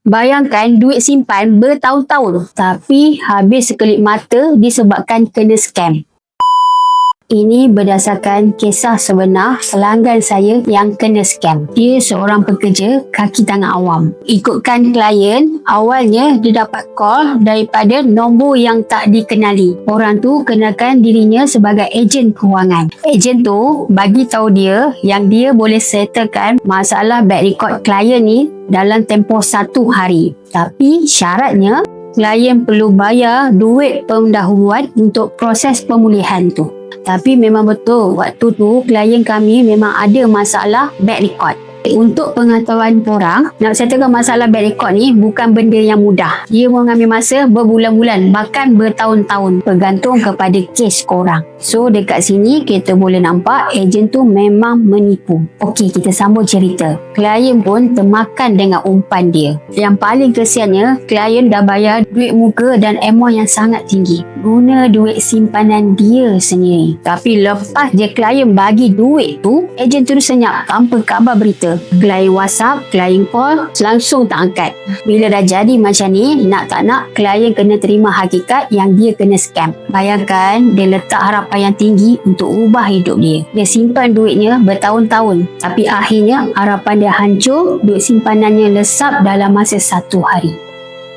Bayangkan duit simpan bertahun-tahun tapi habis sekelip mata disebabkan kena scam. Ini berdasarkan kisah sebenar pelanggan saya yang kena scam. Dia seorang pekerja kaki tangan awam. Ikutkan klien, awalnya dia dapat call daripada nombor yang tak dikenali. Orang tu kenalkan dirinya sebagai ejen kewangan. Ejen tu bagi tahu dia yang dia boleh settlekan masalah bad record klien ni dalam tempoh 1 hari. Tapi syaratnya klien perlu bayar duit pendahuluan untuk proses pemulihan tu. Tapi memang betul, waktu tu klien kami memang ada masalah bad record. Untuk pengetahuan korang, nak settlekan masalah bad record ni bukan benda yang mudah. Dia mengambil masa berbulan-bulan, bahkan bertahun-tahun, bergantung kepada kes korang. So dekat sini kita boleh nampak ejen tu memang menipu. Okey, kita sambung cerita. Klien pun termakan dengan umpan dia. Yang paling kesiannya, klien dah bayar duit muka dan amount yang sangat tinggi guna duit simpanan dia sendiri. Tapi lepas je klien bagi duit tu, ejen tu senyap tanpa khabar berita. Klien WhatsApp, klien call, langsung tak angkat. Bila dah jadi macam ni, nak tak nak klien kena terima hakikat yang dia kena scam. Bayangkan dia letak harapan yang tinggi untuk ubah hidup dia. Dia simpan duitnya bertahun-tahun, tapi akhirnya harapan dia hancur, duit simpanannya lesap dalam masa 1 hari.